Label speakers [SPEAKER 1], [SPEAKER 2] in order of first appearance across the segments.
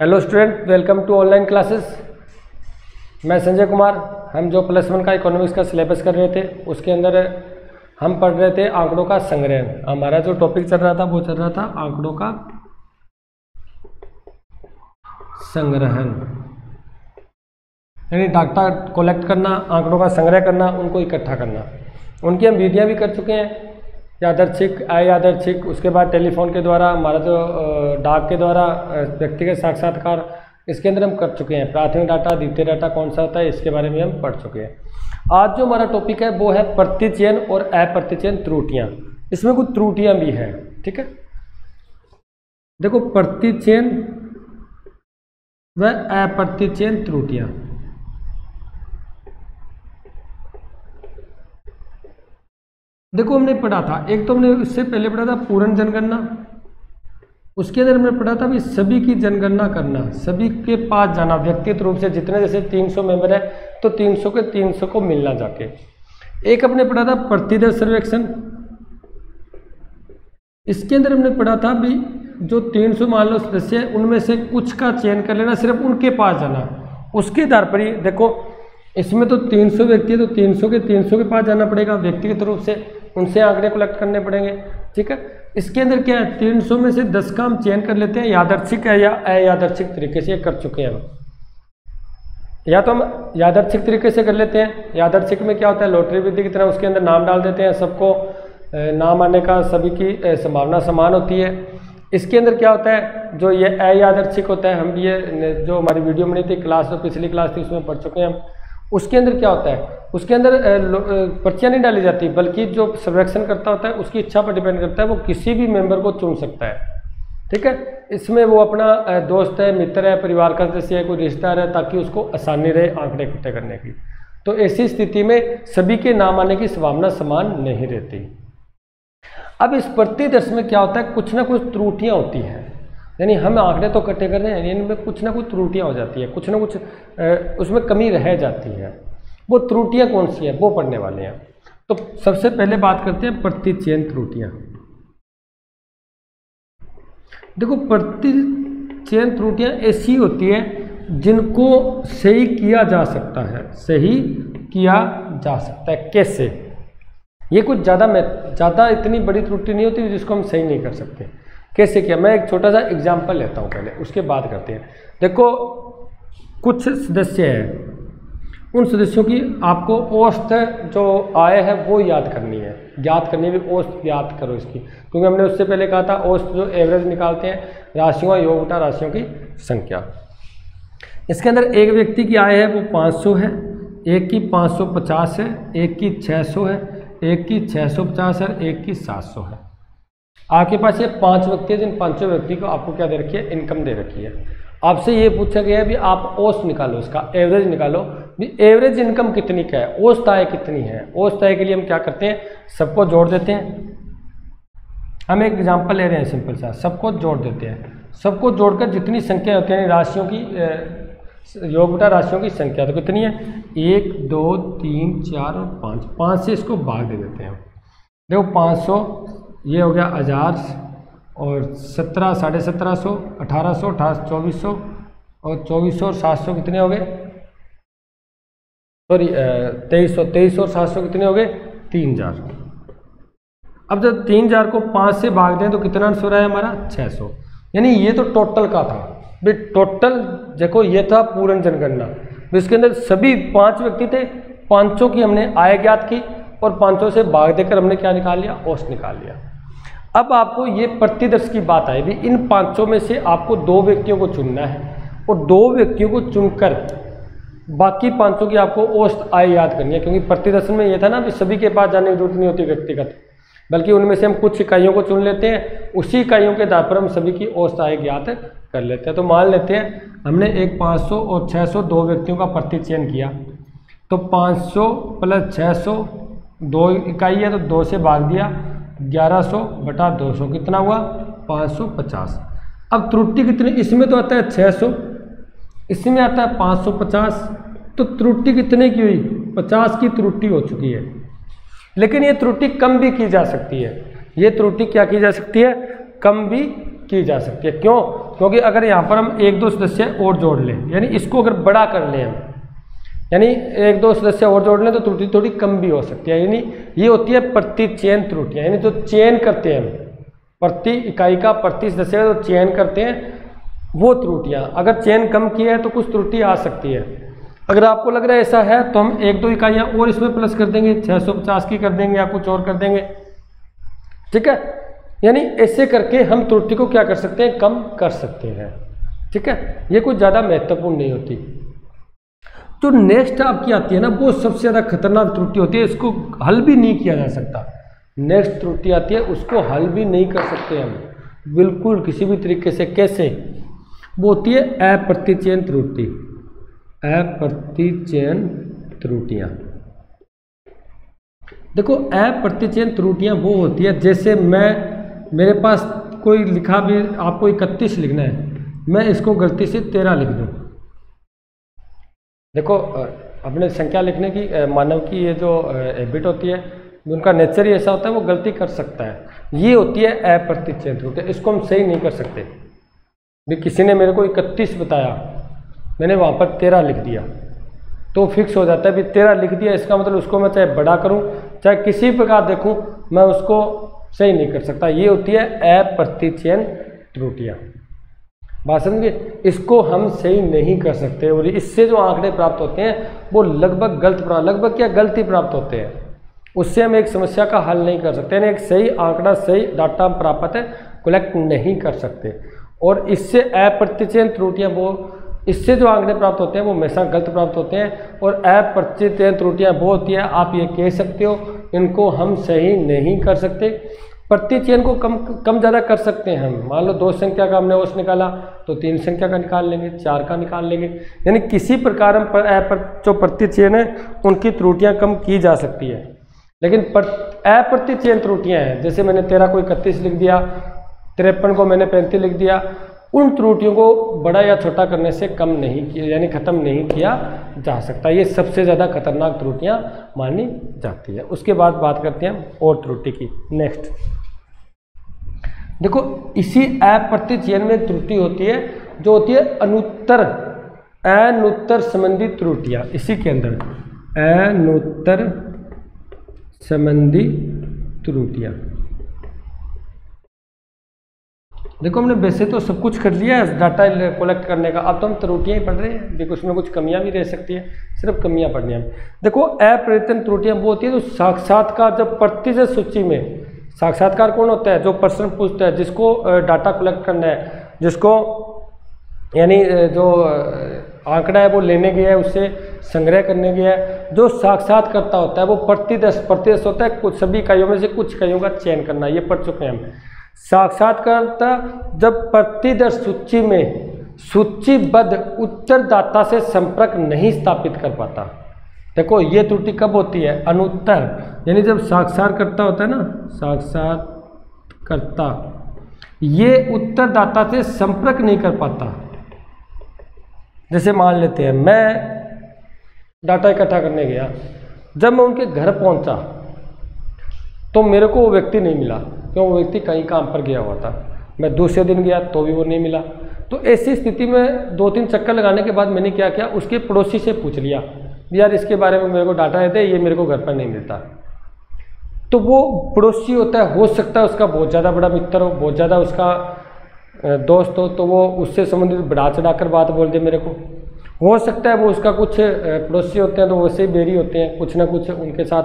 [SPEAKER 1] Hello student, welcome to online classes. मैं संजय कुमार। हम जो +1 का इकोनॉमिक्स का सिलेबस कर रहे थे उसके अंदर हम पढ़ रहे थे आंकड़ों का संग्रहण। हमारा जो टॉपिक चल रहा था वो चल रहा था आंकड़ों का संग्रहण, यानी डाटा कलेक्ट करना, आंकड़ों का संग्रह करना, उनको इकट्ठा करना। उनकी हम विधियाँ भी कर चुके हैं, यादृच्छिक, अयादृच्छिक, उसके बाद टेलीफोन के द्वारा, हमारा जो डाक के द्वारा व्यक्तिगत साक्षात्कार, इसके अंदर हम कर चुके हैं। प्राथमिक डाटा, द्वितीय डाटा कौन सा होता है, इसके बारे में हम पढ़ चुके हैं। आज जो हमारा टॉपिक है वो है प्रतिचयन और अप्रतिचयन त्रुटियाँ। इसमें कुछ त्रुटियाँ भी हैं, ठीक है। देखो, प्रतिचयन व अप्रतिचयन त्रुटियाँ। देखो, हमने पढ़ा था, एक तो हमने इससे पहले पढ़ा था पूर्ण जनगणना। उसके अंदर हमने पढ़ा था भी सभी की जनगणना करना, सभी के पास जाना व्यक्तिगत रूप से। जितने जैसे 300 मेंबर है तो 300 के 300 को मिलना जाके। एक हमने पढ़ा था प्रतिदर सर्वेक्षण। इसके अंदर हमने पढ़ा था भी जो 300 मान लो सदस्य है, उनमें से कुछ का चयन कर लेना, सिर्फ उनके पास जाना। उसके आधार पर ही देखो, इसमें तो 300 व्यक्ति है तो 300 के 300 के पास जाना पड़ेगा व्यक्तिगत रूप से, उनसे आंकड़े कलेक्ट करने पड़ेंगे, ठीक है। इसके अंदर क्या है, 300 में से 10 का हम चयन कर लेते हैं, यादृच्छिक है या अयादृच्छिक तरीके से कर चुके हैं हम। या तो हम यादृच्छिक तरीके से कर लेते हैं। यादृच्छिक में क्या होता है, लॉटरी विधि की तरह उसके अंदर नाम डाल देते हैं, सबको नाम आने का सभी की संभावना समान होती है। इसके अंदर क्या होता है, जो ये अयादृच्छिक होता है, हम ये जो हमारी वीडियो बनी थी क्लास, जो पिछली क्लास थी उसमें पढ़ चुके हैं हम। उसके अंदर क्या होता है, उसके अंदर पर्चियाँ नहीं डाली जाती, बल्कि जो सर्वेक्षण करता होता है उसकी इच्छा पर डिपेंड करता है, वो किसी भी मेंबर को चुन सकता है, ठीक है। इसमें वो अपना दोस्त है, मित्र है, परिवार का सदस्य है, कोई रिश्तेदार है, ताकि उसको आसानी रहे आंकड़े इकट्ठे करने की। तो ऐसी स्थिति में सभी के नाम आने की संभावना समान नहीं रहती। अब इस प्रतिदर्श में क्या होता है, कुछ ना कुछ त्रुटियाँ होती हैं, यानी हम आंकड़े तो इकट्ठे कर रहे हैं, इनमें कुछ ना कुछ त्रुटियाँ हो जाती है, कुछ ना कुछ उसमें कमी रह जाती है। वो त्रुटियाँ कौन सी हैं वो पढ़ने वाले हैं। तो सबसे पहले बात करते हैं प्रतिचयन त्रुटियाँ। देखो, प्रतिचयन त्रुटियाँ ऐसी होती है जिनको सही किया जा सकता है, सही किया जा सकता है। कैसे? ये कुछ ज़्यादा इतनी बड़ी त्रुटि नहीं होती जिसको हम सही नहीं कर सकते। कैसे किया, मैं एक छोटा सा एग्जाम्पल लेता हूँ पहले, उसके बाद करते हैं। देखो, कुछ सदस्य हैं, उन सदस्यों की आपको औसत जो आय है वो याद करनी है, औसत याद करो इसकी, क्योंकि हमने उससे पहले कहा था औसत जो एवरेज निकालते हैं राशियों योग बटा राशियों की संख्या। इसके अंदर एक व्यक्ति की आय है वो 500 है, एक की 550 है, एक की 600 है, एक की 650 है, एक की 700 है। आपके पास ये 5 व्यक्ति है, जिन 5 व्यक्ति को आपको क्या दे रखी है, इनकम दे रखी है। आपसे ये पूछा गया है भी आप औसत निकालो, इसका एवरेज निकालो भी एवरेज इनकम कितनी का है, औसत आय कितनी है। औसत आय के लिए हम क्या करते हैं, सबको जोड़ देते हैं। हम एक एग्जांपल ले रहे हैं सिंपल सा, सबको जोड़ देते हैं। सबको जोड़कर जितनी संख्या होती है राशियों की, योग बटा राशियों की संख्या तो कितनी है, 1 2 3 4 और 5 से इसको भाग दे देते हैं। देखो, 500 ये हो गया 1000 और 17 1750, 1800 2400 और 2400 और 700 कितने हो गए, सॉरी 2300 और 700 कितने हो गए, 3000। अब जब 3000 को 5 से भाग दें तो कितना आंसर रहा है हमारा, 600। यानी ये तो टोटल का था भाई। टोटल देखो, ये था पूर्ण जनगणना, इसके अंदर सभी 5 व्यक्ति थे, 500 की हमने आय ज्ञात की और 500 से भाग देकर हमने क्या निकाल लिया, औसत निकाल लिया। अब आपको ये प्रतिदर्श की बात आई भी, इन 500 में से आपको 2 व्यक्तियों को चुनना है और 2 व्यक्तियों को चुनकर बाकी 500 की आपको औसत आय याद करनी है। क्योंकि प्रतिदर्श में ये था ना भी सभी के पास जाने की जरूरत नहीं होती व्यक्तिगत, बल्कि उनमें से हम कुछ इकाइयों को चुन लेते हैं, उसी इकाइयों के आधार पर हम सभी की औसत आय ज्ञात कर लेते हैं। तो मान लेते हैं हमने एक 500 और 600 2 व्यक्तियों का प्रतिचयन किया, तो 500 + 600 2 इकाई है तो 2 से भाग दिया, 1100 बटा 200 कितना हुआ, 550। अब त्रुटि कितनी, इसमें तो आता है 600, इसमें आता है 550, तो त्रुटि कितने की हुई, 50 की त्रुटि हो चुकी है। लेकिन ये त्रुटि कम भी की जा सकती है, ये त्रुटि क्या की जा सकती है, कम भी की जा सकती है। क्यों? क्योंकि अगर यहाँ पर हम 1-2 सदस्य और जोड़ लें, यानी इसको अगर बड़ा कर लें हम, यानी 1-2 सदस्य और जोड़ लें तो त्रुटि थोड़ी कम भी हो सकती है। यानी ये होती है प्रति चयन त्रुटियाँ, यानी जो चयन करते हैं हम, प्रति इकाई का प्रति सदस्य का जो चयन करते हैं वो त्रुटियाँ। अगर चयन कम किया है तो कुछ त्रुटि आ सकती है। अगर आपको लग रहा है ऐसा है तो हम 1-2 इकाइयाँ और इसमें प्लस कर देंगे, 650 की कर देंगे या कुछ और कर देंगे, ठीक है। यानी ऐसे करके हम त्रुटि को क्या कर सकते हैं, कम कर सकते हैं, ठीक है। ये कुछ ज़्यादा महत्वपूर्ण नहीं होती। जो नेक्स्ट आपकी आती है ना, वो सबसे ज़्यादा खतरनाक त्रुटि होती है, इसको हल भी नहीं किया जा सकता। नेक्स्ट त्रुटि आती है, उसको हल भी नहीं कर सकते हम बिल्कुल किसी भी तरीके से। कैसे? वो होती है अप्रतिचयन त्रुटि, अप्रतिचयन त्रुटियाँ। देखो अप्रतिचयन त्रुटियाँ वो होती है, जैसे मेरे पास कोई लिखा भी, आपको 31 लिखना है, मैं इसको गलती से 13 लिख दूँ। देखो अपने संख्या लिखने की मानव की ये जो हैबिट होती है, उनका नेचर ही ऐसा होता है, वो गलती कर सकता है। ये होती है अप्रतिचयन त्रुटि, इसको हम सही नहीं कर सकते। भी किसी ने मेरे को 31 बताया, मैंने वहाँ पर 13 लिख दिया, तो फिक्स हो जाता है भी 13 लिख दिया, इसका मतलब उसको मैं चाहे बड़ा करूँ चाहे किसी प्रकार देखूँ, मैं उसको सही नहीं कर सकता। ये होती है अप्रतिचयन त्रुटियाँ। बात समझिए, इसको हम सही नहीं कर सकते और इससे जो आंकड़े प्राप्त होते हैं वो लगभग गलती प्राप्त होते हैं। उससे हम एक समस्या का हल नहीं कर सकते, एक सही आंकड़ा, सही डाटा हम प्राप्त कलेक्ट नहीं कर सकते। और इससे अप्रतिचयन त्रुटियाँ, वो इससे जो आंकड़े प्राप्त होते हैं वो हमेशा गलत प्राप्त होते हैं। और अप्रतिचयन त्रुटियाँ वो होती है, आप ये कह सकते हो, इनको हम सही नहीं कर सकते। प्रतिचयन को कम ज़्यादा कर सकते हैं हम। मान लो 2 संख्या का हमने औसत निकाला तो 3 संख्या का निकाल लेंगे, 4 का निकाल लेंगे। यानी किसी प्रकार हम जो प्रतिचयन है उनकी त्रुटियां कम की जा सकती है। लेकिन अप्रतिचयन त्रुटियां हैं, जैसे मैंने 13 को 31 लिख दिया, 53 को मैंने 35 लिख दिया, उन त्रुटियों को बड़ा या छोटा करने से कम नहीं किया, यानी खत्म नहीं किया जा सकता। ये सबसे ज़्यादा खतरनाक त्रुटियां मानी जाती है। उसके बाद बात करते हैं और त्रुटि की। नेक्स्ट देखो, इसी अप्रतिचयन में त्रुटि होती है जो होती है अनुत्तर संबंधी त्रुटियां। इसी के अंदर अनुत्तर संबंधी त्रुटियां। देखो हमने वैसे तो सब कुछ कर लिया है डाटा कलेक्ट करने का, अब तो हम त्रुटियां ही पढ़ रहे हैं। देखो उसमें कुछ कमियां भी रह सकती है, सिर्फ कमियां पढ़नी है। देखो अप्रतिचयन त्रुटियां वो होती है जो साक्षात्कार, जब प्रतिशत सूची में साक्षात्कार कौन होता है, जो प्रश्न पूछता है, जिसको डाटा कलेक्ट करना है, जिसको यानी जो आंकड़ा है वो लेने गया है, उससे संग्रह करने गया है, जो साक्षात्कारता होता है वो प्रतिशत होता है, कुछ सभी इकाइयों में से कुछ इकाइयों का चयन करना, ये पढ़ चुके हैं हम। साक्षात्कारता जब प्रतिदर्श सूची में सूचीबद्ध उत्तरदाता से संपर्क नहीं स्थापित कर पाता। देखो ये त्रुटि कब होती है, अनुत्तर, यानी जब साक्षात्कारता होता है ना, साक्षात्कारता ये उत्तरदाता से संपर्क नहीं कर पाता। जैसे मान लेते हैं मैं डाटा इकट्ठा करने गया, जब मैं उनके घर पहुंचा तो मेरे को वो व्यक्ति नहीं मिला, क्यों, वो व्यक्ति कहीं काम पर गया हुआ था। मैं दूसरे दिन गया तो भी वो नहीं मिला। तो ऐसी स्थिति में 2-3 चक्कर लगाने के बाद मैंने क्या किया, उसके पड़ोसी से पूछ लिया, यार इसके बारे में मेरे को डाटा दे, ये मेरे को घर पर नहीं मिलता। तो वो पड़ोसी होता है, हो सकता है उसका बहुत ज़्यादा बड़ा मित्र हो, बहुत ज़्यादा उसका दोस्त हो, तो वो उससे संबंधित बढ़ा चढ़ा कर बात बोल दे मेरे को। हो सकता है वो उसका कुछ पड़ोसी होते हैं तो वैसे ही बेरी होते हैं, कुछ ना कुछ उनके साथ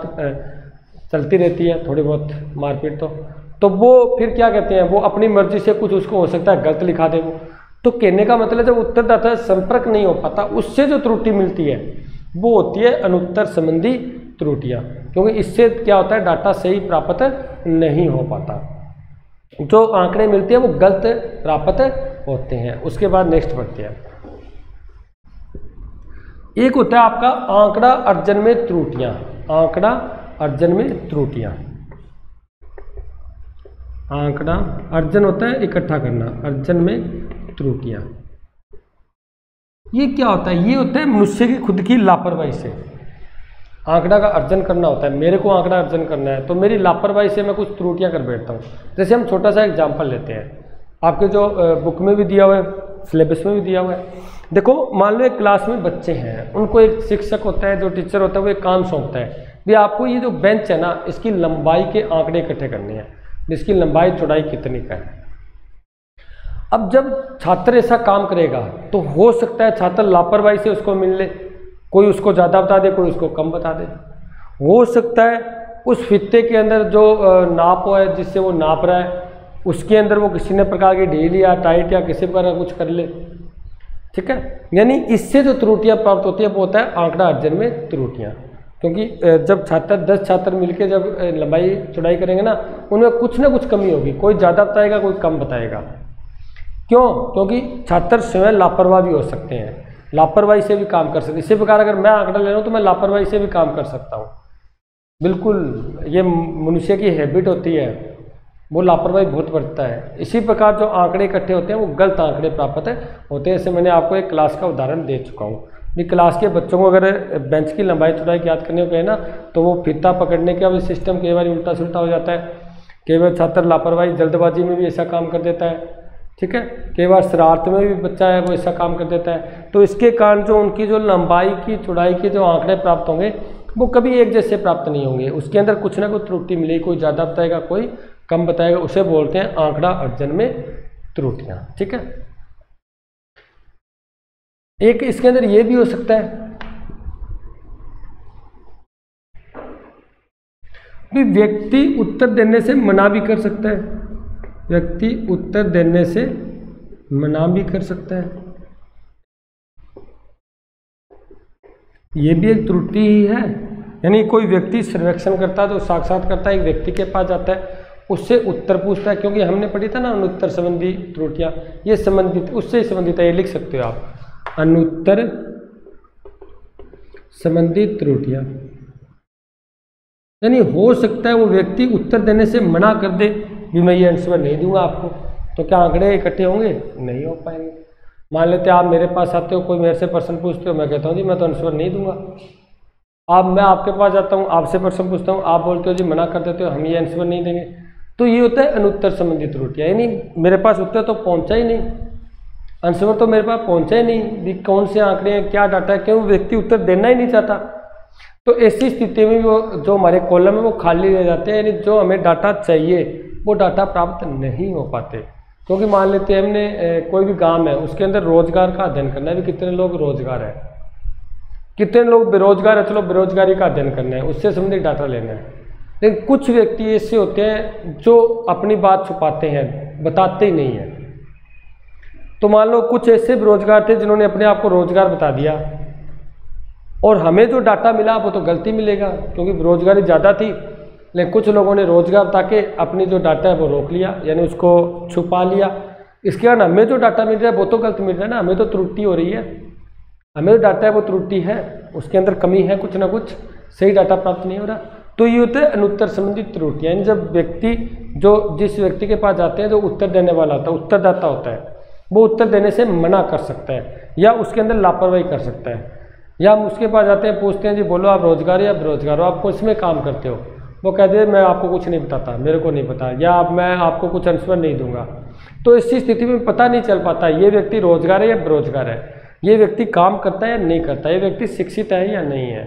[SPEAKER 1] चलती रहती है थोड़ी बहुत मारपीट। तो वो फिर क्या कहते हैं, वो अपनी मर्जी से कुछ उसको हो सकता है गलत लिखा दे वो। तो कहने का मतलब जब उत्तरदाता से संपर्क नहीं हो पाता, उससे जो त्रुटि मिलती है वो होती है अनुत्तर संबंधी त्रुटियां, क्योंकि इससे क्या होता है, डाटा सही प्राप्त नहीं हो पाता, जो आंकड़े मिलते हैं वो गलत प्राप्त होते हैं। उसके बाद नेक्स्ट बढ़ते हैं। एक होता है आपका आंकड़ा अर्जन में त्रुटियां, आंकड़ा अर्जन में त्रुटियां। आंकड़ा अर्जन होता है इकट्ठा करना, अर्जन में त्रुटियां। ये क्या होता है, ये होता है मनुष्य की खुद की लापरवाही से आंकड़ा का अर्जन करना होता है। मेरे को आंकड़ा अर्जन करना है तो मेरी लापरवाही से मैं कुछ त्रुटियां कर बैठता हूँ। जैसे हम छोटा सा एग्जाम्पल लेते हैं, आपके जो बुक में भी दिया हुआ है, सिलेबस में भी दिया हुआ है। देखो मान लो एक क्लास में बच्चे हैं, उनको एक शिक्षक होता है, जो टीचर होता है, वो एक काम सौंपता है भी आपको ये जो बेंच है ना, इसकी लंबाई के आंकड़े इकट्ठे करने हैं, इसकी लंबाई चौड़ाई कितनी का है। अब जब छात्र ऐसा काम करेगा तो हो सकता है छात्र लापरवाही से उसको मिल ले, कोई उसको ज़्यादा बता दे, कोई उसको कम बता दे। हो सकता है उस फीते के अंदर जो नाप है, जिससे वो नाप रहा है, उसके अंदर वो किसी ने प्रकार की ढील या टाइट या किसी प्रकार का कुछ कर ले, ठीक है। यानी इससे जो त्रुटियां प्राप्त होती है वो होता है आंकड़ा अर्जन में त्रुटियां। क्योंकि जब 10 छात्र मिलकर जब लंबाई चौड़ाई करेंगे ना, उनमें कुछ ना कुछ कमी होगी, कोई ज़्यादा बताएगा, कोई कम बताएगा। क्यों? क्योंकि छात्र स्वयं लापरवाह भी हो सकते हैं, लापरवाही से भी काम कर सकते हैं। इसी प्रकार अगर मैं आंकड़ा ले रहा हूँ तो मैं लापरवाही से भी काम कर सकता हूँ। बिल्कुल, ये मनुष्य की हैबिट होती है, वो लापरवाही बहुत बरतता है। इसी प्रकार जो आंकड़े इकट्ठे होते हैं वो गलत आंकड़े प्राप्त होते हैं। जैसे मैंने आपको एक क्लास का उदाहरण दे चुका हूँ कि क्लास के बच्चों को अगर बेंच की लंबाई चौड़ाई याद करने को कहे ना, तो वो फीता पकड़ने का भी सिस्टम कई बार उल्टा सुल्टा हो जाता है। कई बार छात्र लापरवाही जल्दबाजी में भी ऐसा काम कर देता है, ठीक है। कई बार शरारत में भी बच्चा है वो ऐसा काम कर देता है। तो इसके कारण जो उनकी जो लंबाई की चौड़ाई के जो आंकड़े प्राप्त होंगे वो कभी एक जैसे प्राप्त नहीं होंगे, उसके अंदर कुछ ना कुछ त्रुटि मिलेगी, कोई ज़्यादा बताएगा, कोई कम बताएगा। उसे बोलते हैं आंकड़ा अर्जन में त्रुटियां, ठीक है। एक इसके अंदर ये भी हो सकता है कि व्यक्ति उत्तर देने से मना भी कर सकता है, व्यक्ति उत्तर देने से मना भी कर सकता है। ये भी एक त्रुटि ही है। यानी कोई व्यक्ति सर्वेक्षण करता है, जो साक्षात्कारकर्ता एक व्यक्ति के पास जाता है, उससे उत्तर पूछता है, क्योंकि हमने पढ़ी था ना अनुत्तर संबंधी त्रुटियां, ये संबंधित उससे ही संबंधित है। ये लिख सकते हो आप, अनुत्तर संबंधित त्रुटियां। यानी हो सकता है वो व्यक्ति उत्तर देने से मना कर दे कि मैं ये आंसर नहीं दूंगा आपको, तो क्या आंकड़े इकट्ठे होंगे? नहीं हो पाएंगे। मान लेते आप मेरे पास आते हो, कोई मेरे से प्रश्न पूछते हो, मैं कहता हूँ जी मैं तो आंसर नहीं दूंगा। मैं आपके पास जाता हूँ, आपसे प्रश्न पूछता हूँ, आप बोलते हो जी मना कर देते हो, हम ये आंसर नहीं देंगे। तो ये होता है अनुत्तर संबंधित त्रुटियां। यानी मेरे पास उत्तर तो पहुंचा ही नहीं, आंसर तो मेरे पास पहुंचा ही नहीं भी कौन से आंकड़े हैं, क्या डाटा है, क्यों व्यक्ति उत्तर देना ही नहीं चाहता। तो ऐसी स्थिति में वो जो हमारे कॉलम है वो खाली रह जाते हैं, यानी जो हमें डाटा चाहिए वो डाटा प्राप्त नहीं हो पाते। क्योंकि मान लेते हैं हमने कोई भी गांव है, उसके अंदर रोजगार का अध्ययन करना है, भी कितने लोग रोजगार है, कितने लोग बेरोजगार है, चलो बेरोजगारी का अध्ययन करना है, उससे संबंधित डाटा लेना है। लेकिन कुछ व्यक्ति ऐसे होते हैं जो अपनी बात छुपाते हैं, बताते ही नहीं है। तो मान लो कुछ ऐसे बेरोजगार थे जिन्होंने अपने आप को रोजगार बता दिया, और हमें जो डाटा मिला वो तो गलती मिलेगा, क्योंकि बेरोजगारी ज़्यादा थी। लेकिन कुछ लोगों ने रोजगार बता के अपनी जो डाटा है वो रोक लिया, यानी उसको छुपा लिया। इसके कारण हमें जो डाटा मिल रहा है वो तो गलत मिल रहा है ना, हमें तो त्रुटि हो रही है, हमें जो डाटा है वो त्रुटि है, उसके अंदर कमी है, कुछ ना कुछ सही डाटा प्राप्त नहीं हो रहा। तो ये होते हैं अनुत्तर संबंधित त्रुटियां। यानी जब व्यक्ति जिस व्यक्ति के पास जाते हैं, जो उत्तर देने वाला होता है, उत्तरदाता होता है, वो उत्तर देने से मना कर सकता है या उसके अंदर लापरवाही कर सकता है। या हम उसके पास जाते हैं, पूछते हैं जी बोलो आप रोजगार या बेरोजगार हो, आप किसमें काम करते हो, वो कहते हैं मैं आपको कुछ नहीं बताता, मेरे को नहीं पता, या मैं आपको कुछ आंसर नहीं दूंगा। तो इसी स्थिति में पता नहीं चल पाता ये व्यक्ति रोजगार है या बेरोजगार है, ये व्यक्ति काम करता है या नहीं करता, ये व्यक्ति शिक्षित है या नहीं है।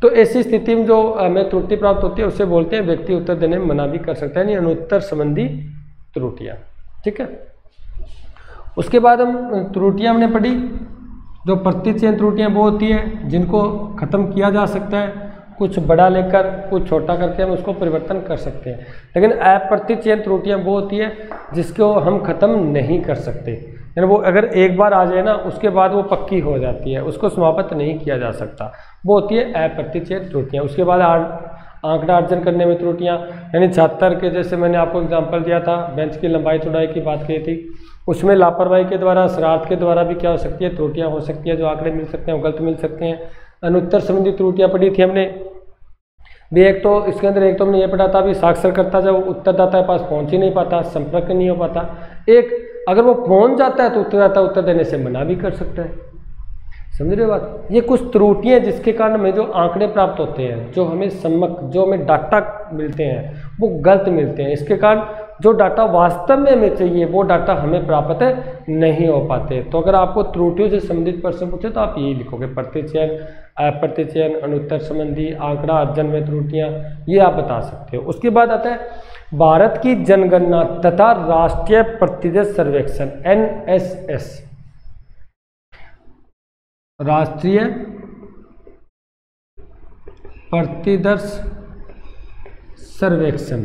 [SPEAKER 1] तो ऐसी स्थिति में जो हमें त्रुटि प्राप्त होती है उसे बोलते हैं व्यक्ति उत्तर देने में मना भी कर सकता है, यानी अनुत्तर संबंधी त्रुटियां, ठीक है। उसके बाद हम त्रुटियां हमने पढ़ी, जो प्रतिचयन त्रुटियां वो होती है जिनको खत्म किया जा सकता है, कुछ बड़ा लेकर कुछ छोटा करके हम उसको परिवर्तन कर सकते हैं। लेकिन अप्रतिचयन त्रुटियां वो होती है जिसको हम खत्म नहीं कर सकते, यानी वो अगर एक बार आ जाए ना उसके बाद वो पक्की हो जाती है, उसको समाप्त नहीं किया जा सकता, वो होती है अप्रतिचयन त्रुटियां। उसके बाद आंकड़ा अर्जन करने में त्रुटियां, यानी छात्र के, जैसे मैंने आपको एग्जांपल दिया था, बेंच की लंबाई चौड़ाई की बात की थी, उसमें लापरवाही के द्वारा, शरारत के द्वारा भी क्या हो सकती है, त्रुटियां हो सकती है, जो आंकड़े मिल सकते हैं वो गलत मिल सकते हैं। अनुत्तर संबंधी त्रुटियां पढ़ी थी हमने भी। एक तो इसके अंदर एक तो हमने ये पढ़ा था भी साक्षरकर्ता जब उत्तरदाता के पास पहुंच ही नहीं पाता, संपर्क नहीं हो पाता। एक अगर वो पहुंच जाता है तो उत्तरदाता उत्तर देने से मना भी कर सकता है। समझ रहे हो बात। ये कुछ त्रुटियां जिसके कारण हमें जो आंकड़े प्राप्त होते हैं, जो हमें डाटा मिलते हैं वो गलत मिलते हैं। इसके कारण जो डाटा वास्तव में हमें चाहिए वो डाटा हमें प्राप्त नहीं हो पाते। तो अगर आपको त्रुटियों से संबंधित प्रश्न पूछे तो आप यही लिखोगे, प्रतिचयन, अप्रतिचयन, अनुत्तर संबंधी, आंकड़ा अर्जन में त्रुटियां, ये आप बता सकते हो। उसके बाद आता है भारत की जनगणना तथा राष्ट्रीय प्रतिशत सर्वेक्षण NSS, राष्ट्रीय प्रतिदर्श सर्वेक्षण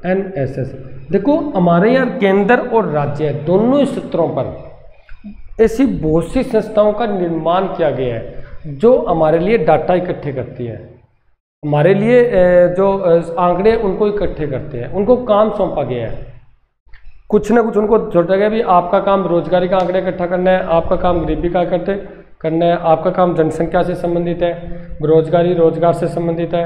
[SPEAKER 1] NSS। देखो हमारे यहाँ केंद्र और राज्य दोनों स्तरों पर ऐसी बहुत सी संस्थाओं का निर्माण किया गया है जो हमारे लिए डाटा इकट्ठे करती है, हमारे लिए जो आंकड़े उनको इकट्ठे करते हैं, उनको काम सौंपा गया है। कुछ ना कुछ उनको छोटा गया भी आपका काम रोजगारी का आंकड़े इकट्ठा करना है, आपका काम गरीबी का इकट्ठे करना है, आपका काम जनसंख्या से संबंधित है, बेरोजगारी रोजगार से संबंधित है।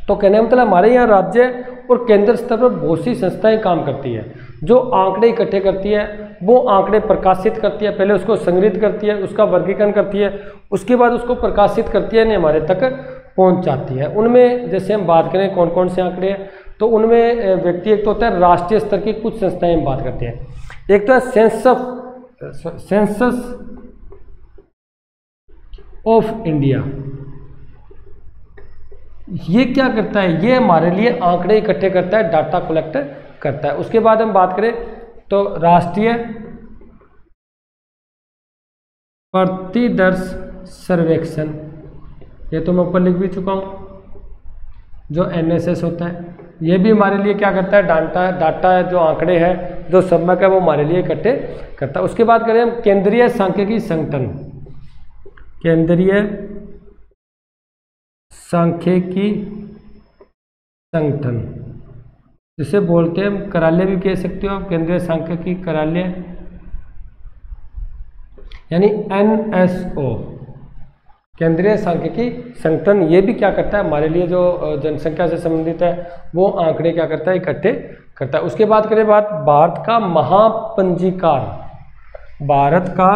[SPEAKER 1] तो कहने का मतलब हमारे यहाँ राज्य और केंद्र स्तर पर बहुत सी संस्थाएं काम करती है जो आंकड़े इकट्ठे करती है, वो आंकड़े प्रकाशित करती है, पहले उसको संग्रहित करती है, उसका वर्गीकरण करती है, उसके बाद उसको प्रकाशित करती है, हमारे तक पहुँच जाती है। उनमें जैसे हम बात करें कौन कौन से आंकड़े हैं, तो उनमें व्यक्ति एक तो होता है राष्ट्रीय स्तर की कुछ संस्थाएं हम बात करते हैं। एक तो है सेंसस ऑफ इंडिया। ये क्या करता है, ये हमारे लिए आंकड़े इकट्ठे करता है, डाटा कलेक्ट करता है। उसके बाद हम बात करें तो राष्ट्रीय प्रतिदर्श सर्वेक्षण, ये तो मैं ऊपर लिख भी चुका हूं, जो NSS होता है, ये भी हमारे लिए क्या करता है, डाटा जो आंकड़े हैं, जो सम्यक है, वो हमारे लिए इकट्ठे करता है। उसके बाद करें हम केंद्रीय सांख्यिकी संगठन, केंद्रीय सांख्यिकी संगठन, जिसे बोलते हैं हम कार्यालय भी कह सकते हो आप, केंद्रीय सांख्यिकी कार्यालय यानी NSO, केंद्रीय सांख्यिकी संगठन। ये भी क्या करता है, हमारे लिए जो जनसंख्या से संबंधित है वो आंकड़े क्या करता है, इकट्ठे करता है। उसके बाद करें बात भारत का महापंजीकार, भारत का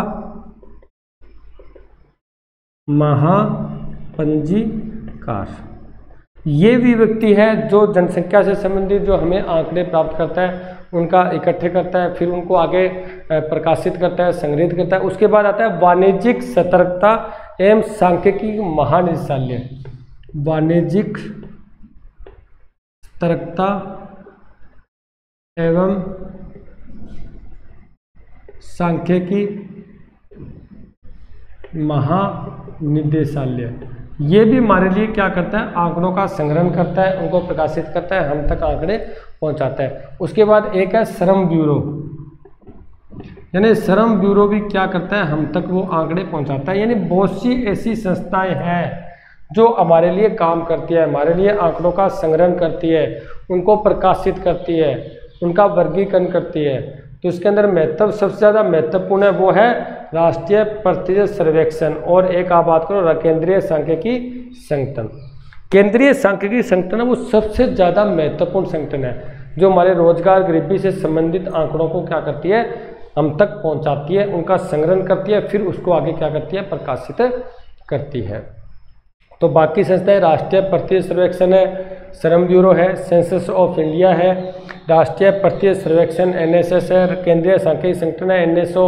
[SPEAKER 1] महापंजीकार, ये भी व्यक्ति है जो जनसंख्या से संबंधित जो हमें आंकड़े प्राप्त करता है, उनका इकट्ठे करता है, फिर उनको आगे प्रकाशित करता है, संग्रहित करता है। उसके बाद आता है वाणिज्यिक सतर्कता एवं सांख्यिकी महानिदेशालय, वाणिज्यिक सतर्कता एवं सांख्यिकी महानिदेशालय, ये भी हमारे लिए क्या करता है, आंकड़ों का संग्रहण करता है, उनको प्रकाशित करता है, हम तक आंकड़े पहुंचाता है। उसके बाद एक है श्रम ब्यूरो, यानी श्रम ब्यूरो भी क्या करता है, हम तक वो आंकड़े पहुंचाता है। यानी बहुत सी ऐसी संस्थाएं हैं जो हमारे लिए काम करती है, हमारे लिए आंकड़ों का संग्रहण करती है, उनको प्रकाशित करती है, उनका वर्गीकरण करती है। तो इसके अंदर सबसे ज़्यादा महत्वपूर्ण है वो है राष्ट्रीय प्रतिशत सर्वेक्षण, और एक आप बात करो केंद्रीय सांख्यिकी संगठन। केंद्रीय सांख्यिकी संगठन है वो सबसे ज़्यादा महत्वपूर्ण संगठन है जो हमारे रोजगार गरीबी से संबंधित आंकड़ों को क्या करती है, हम तक पहुंचाती है, उनका संग्रहण करती है, फिर उसको आगे क्या करती है, प्रकाशित करती है। तो बाकी संस्थाएं राष्ट्रीय प्रतिशत सर्वेक्षण है, श्रम ब्यूरो है, सेंसस ऑफ इंडिया है, राष्ट्रीय प्रतिशत सर्वेक्षण NSS है, केंद्रीय सांख्यिकी संगठन है NSO,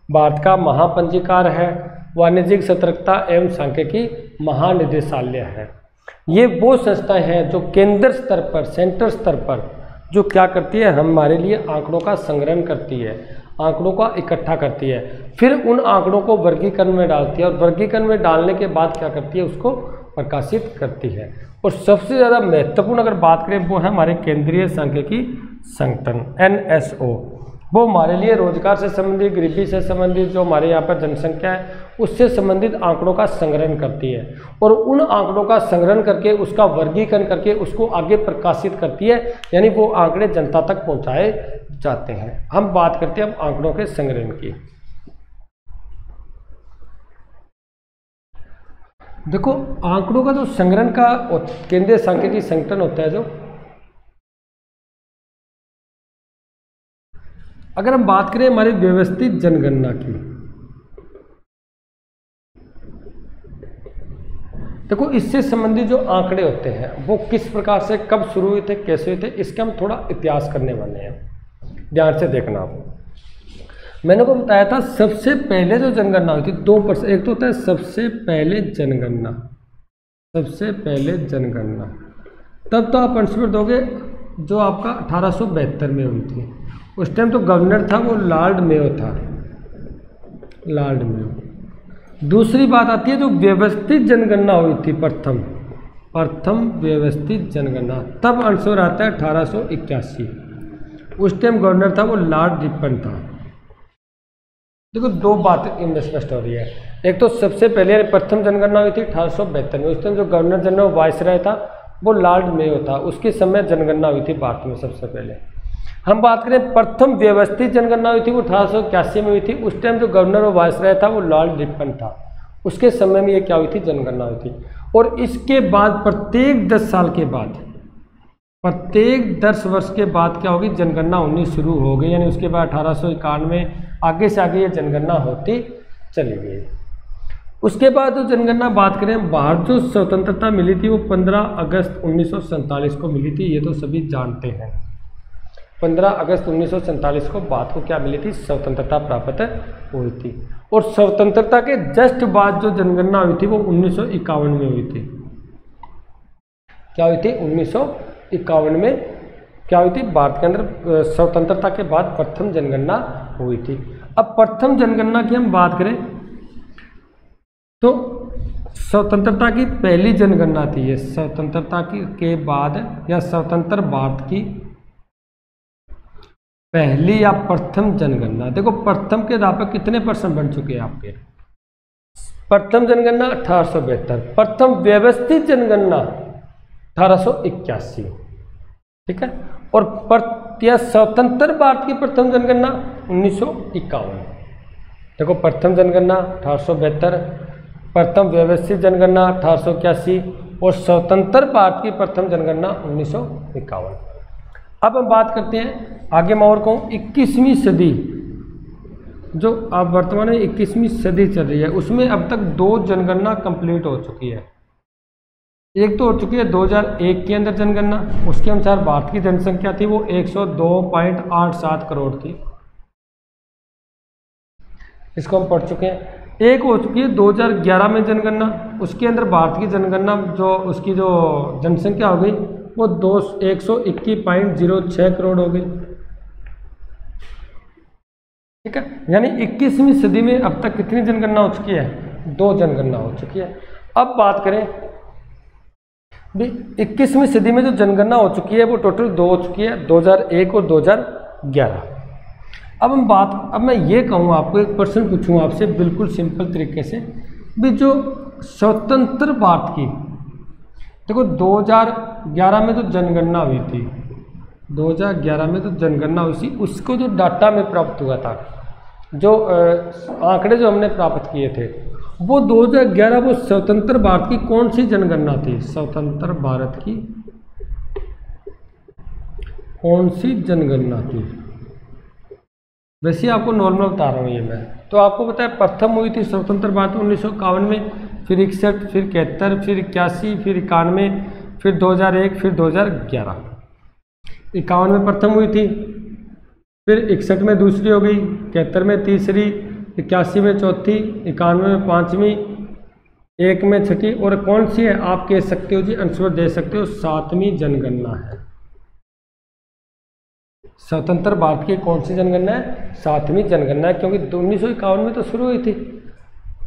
[SPEAKER 1] भारत का महापंजीकार है, वाणिज्यिक सतर्कता एवं सांख्यिकी महानिदेशालय है। ये वो संस्थाएं हैं जो केंद्र स्तर पर, सेंटर स्तर पर जो क्या करती है, हमारे लिए आंकड़ों का संग्रहण करती है, आंकड़ों का इकट्ठा करती है, फिर उन आंकड़ों को वर्गीकरण में डालती है, और वर्गीकरण में डालने के बाद क्या करती है, उसको प्रकाशित करती है। और सबसे ज़्यादा महत्वपूर्ण अगर बात करें वो है हमारे केंद्रीय सांख्यिकी संगठन NSO। वो हमारे लिए रोजगार से संबंधित, गरीबी से संबंधित, जो हमारे यहाँ पर जनसंख्या है उससे संबंधित आंकड़ों का संग्रहण करती है, और उन आंकड़ों का संग्रहण करके उसका वर्गीकरण करके उसको आगे प्रकाशित करती है, यानी वो आंकड़े जनता तक पहुँचाए जाते हैं। हम बात करते हैं अब आंकड़ों के संग्रहण की। देखो आंकड़ों का जो संग्रहण का केंद्रीय सांख्यिकी संगठन होता है, जो अगर हम बात करें हमारी व्यवस्थित जनगणना की, देखो इससे संबंधित जो आंकड़े होते हैं वो किस प्रकार से कब शुरू हुए थे, कैसे हुए थे, इसका हम थोड़ा इतिहास करने वाले हैं। ध्यान से देखना आप। मैंने को बताया था सबसे पहले जो जनगणना हुई थी 2%, एक तो होता है सबसे पहले जनगणना, सबसे पहले जनगणना, तब तो आप आंसर दोगे जो आपका 1872 में हुई थी। उस टाइम तो गवर्नर था वो लॉर्ड मेयो था, लॉर्ड मेयो। दूसरी बात आती है जो व्यवस्थित जनगणना हुई थी, प्रथम व्यवस्थित जनगणना, तब आंसर आता है 1881। उस टाइम गवर्नर था वो लॉर्ड रिपन था। देखो दो बात इनमें स्पष्ट हो रही है। एक तो सबसे पहले प्रथम जनगणना हुई थी 1872 में, उस टाइम जो गवर्नर जनरल वायसराय था वो लॉर्ड मेयो था, उसके समय जनगणना हुई थी भारत में सबसे पहले। हम बात करें प्रथम व्यवस्थित जनगणना हुई थी वो 1881 में हुई थी, उस टाइम जो गवर्नर और वायसराय था वो लॉर्ड रिपन था, उसके समय में ये क्या हुई थी, जनगणना हुई थी। और इसके बाद प्रत्येक 10 साल के बाद, प्रत्येक 10 वर्ष के बाद क्या होगी, जनगणना होनी शुरू हो गई, यानी उसके बाद 1891 आगे से आगे ये जनगणना होती चली गई। उसके बाद जो जनगणना बात करें, भारत जो स्वतंत्रता मिली थी वो 15 अगस्त 1947 को मिली थी, ये तो सभी जानते हैं। 15 अगस्त 1947 को भारत को क्या मिली थी, स्वतंत्रता प्राप्त हुई थी। और स्वतंत्रता के जस्ट बाद जो जनगणना हुई थी वो 1951 में हुई थी। क्या हुई थी, 1951 में क्या हुई थी, भारत के अंदर स्वतंत्रता के बाद प्रथम जनगणना हुई थी। अब प्रथम जनगणना की हम बात करें तो स्वतंत्रता की पहली जनगणना थी ये, स्वतंत्रता के बाद या स्वतंत्र भारत की पहली या प्रथम जनगणना। देखो प्रथम के आधार पर कितने परसेंट बन चुके हैं आपके, प्रथम जनगणना 1872, प्रथम व्यवस्थित जनगणना 1881, ठीक है, और स्वतंत्र भारत की प्रथम जनगणना 1951। देखो प्रथम जनगणना 1872, प्रथम व्यवस्थित जनगणना 1881 और स्वतंत्र भारत की प्रथम जनगणना 1951। अब हम बात करते हैं आगे, मैं और कहूँ 21वीं सदी, जो अब वर्तमान में 21वीं सदी चल रही है, उसमें अब तक 2 जनगणना कंप्लीट हो चुकी है। एक तो हो चुकी है 2001 के अंदर जनगणना, उसके अनुसार भारत की जनसंख्या थी वो 102.87 करोड़ थी, इसको हम पढ़ चुके हैं। एक हो चुकी है 2011 में जनगणना, उसके अंदर भारत की जनगणना जो उसकी जो जनसंख्या हो गई वो 121.06 करोड़ हो गई, ठीक है। यानी 21वीं सदी में अब तक कितनी जनगणना हो चुकी है, 2 जनगणना हो चुकी है। अब बात करें 21वीं सदी में जो जनगणना हो चुकी है वो टोटल 2 हो चुकी है, 2001 और 2011। अब मैं ये कहूँ आपको, एक प्रश्न पूछूँ आपसे बिल्कुल सिंपल तरीके से, भी जो स्वतंत्र भारत की, देखो 2011 में जो जनगणना हुई थी, 2011 में जो जनगणना हुई थी, उसको जो डाटा में प्राप्त हुआ था, जो आंकड़े जो हमने प्राप्त किए थे, वो 2011 वो स्वतंत्र भारत की कौन सी जनगणना थी, स्वतंत्र भारत की कौन सी जनगणना थी। वैसे आपको नॉर्मल बता रहा हूँ ये मैं, तो आपको पता है प्रथम हुई थी स्वतंत्र भारत 1951 में, फिर 61, फिर 71, फिर 81, फिर 91, फिर 2001, फिर 2011। 51 में प्रथम हुई थी, फिर 61 में दूसरी हो गई, 71 में तीसरी, 81 में चौथी, 91 में पाँचवीं, 1 में छठी, और कौन सी है आप कह सकते हो जी, आंसर दे सकते हो, 7वीं जनगणना है। स्वतंत्र भारत की कौन सी जनगणना है, 7वीं जनगणना है, क्योंकि 1951 में तो शुरू हुई थी,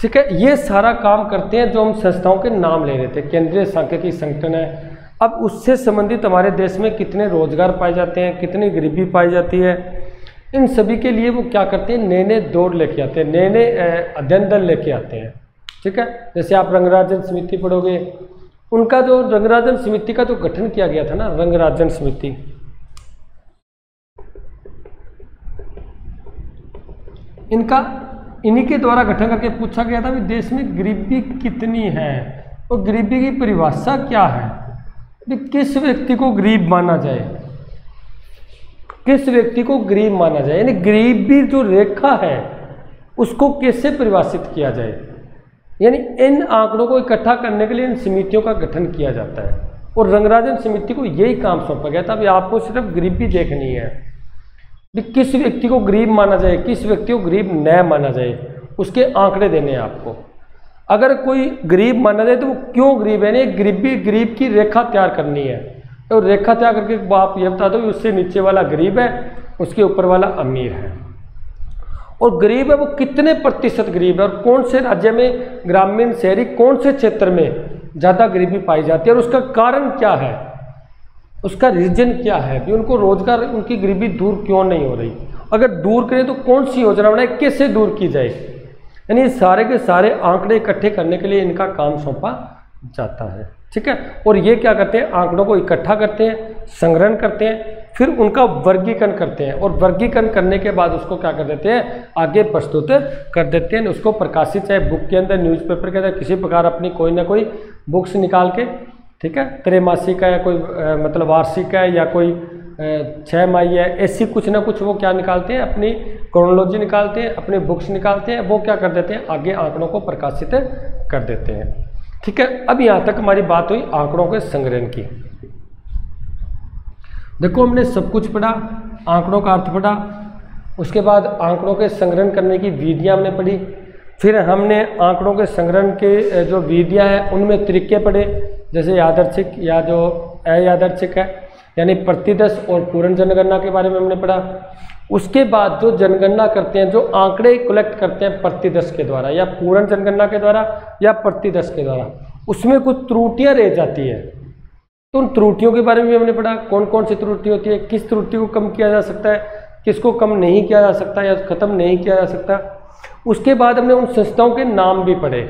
[SPEAKER 1] ठीक है। ये सारा काम करते हैं जो हम संस्थाओं के नाम ले रहे थे, केंद्रीय सांख्यिकी संगठन है। अब उससे संबंधित हमारे देश में कितने रोजगार पाए जाते हैं, कितनी गरीबी पाई जाती है, इन सभी के लिए वो क्या करते हैं, नए नए दौर लेके आते हैं, नए नए अध्ययन दल लेके आते हैं, ठीक है। जैसे आप रंगराजन समिति पढ़ोगे, उनका जो रंगराजन समिति का जो गठन किया गया था ना, रंगराजन समिति, इन्हीं के द्वारा गठन करके पूछा गया था कि देश में गरीबी कितनी है और गरीबी की परिभाषा क्या है, कि किस व्यक्ति को गरीब माना जाए, किस व्यक्ति को गरीब माना जाए, यानी गरीबी जो रेखा है उसको कैसे परिभाषित किया जाए, यानी इन आंकड़ों को इकट्ठा करने के लिए इन समितियों का गठन किया जाता है और रंगराजन समिति को यही काम सौंपा गया था। अभी आपको सिर्फ गरीबी देखनी है कि किस व्यक्ति को गरीब माना जाए, किस व्यक्ति को गरीब न माना जाए, उसके आंकड़े देने हैं आपको। अगर कोई गरीब माना जाए तो वो क्यों गरीब है, नहीं गरीब की रेखा तैयार करनी है। तो रेखा तैयार करके आप ये बता दो कि उससे नीचे वाला गरीब है, उसके ऊपर वाला अमीर है। और गरीब है वो कितने प्रतिशत गरीब है और कौन से राज्य में, ग्रामीण शहरी कौन से क्षेत्र में ज़्यादा गरीबी पाई जाती है और उसका कारण क्या है, उसका रीजन क्या है कि उनको रोजगार, उनकी गरीबी दूर क्यों नहीं हो रही। अगर दूर करें तो कौन सी योजना बनाए, कैसे दूर की जाए। यानी ये सारे के सारे आंकड़े इकट्ठे करने के लिए इनका काम सौंपा जाता है। ठीक है, और ये क्या करते हैं, आंकड़ों को इकट्ठा करते हैं, संग्रहण करते हैं, फिर उनका वर्गीकरण करते हैं और वर्गीकरण करने के बाद उसको क्या कर देते हैं, आगे प्रस्तुत कर देते हैं। उसको प्रकाशित, चाहे बुक के अंदर, न्यूज़पेपर के अंदर, किसी प्रकार अपनी कोई ना कोई बुक्स निकाल के, ठीक है, त्रैमासिक है या कोई मतलब वार्षिक है या कोई 6 माही है, ऐसी कुछ ना कुछ वो क्या निकालते हैं, अपनी क्रोनोलॉजी निकालते हैं, अपने बुक्स निकालते हैं, वो क्या कर देते हैं, आगे आंकड़ों को प्रकाशित कर देते हैं। ठीक है, अब यहाँ तक हमारी बात हुई आंकड़ों के संग्रहण की। देखो हमने सब कुछ पढ़ा, आंकड़ों का अर्थ पढ़ा, उसके बाद आंकड़ों के संग्रहण करने की विधियाँ हमने पढ़ी, फिर हमने आंकड़ों के संग्रहण के जो विधियाँ हैं उनमें तरीके पढ़े, जैसे यादृच्छिक या जो अयादृच्छिक है, यानी प्रतिदश और पूर्ण जनगणना के बारे में हमने पढ़ा। उसके बाद जो जनगणना करते हैं, जो आंकड़े कलेक्ट करते हैं प्रतिदश के द्वारा या पूर्ण जनगणना के द्वारा या प्रतिदश के द्वारा, उसमें कुछ त्रुटियां रह जाती है, तो उन त्रुटियों के बारे में भी हमने पढ़ा, कौन कौन सी त्रुटि होती है, किस त्रुटि को कम किया जा सकता है, किसको कम नहीं किया जा सकता या खत्म नहीं किया जा सकता। उसके बाद हमने उन संस्थाओं के नाम भी पढ़े,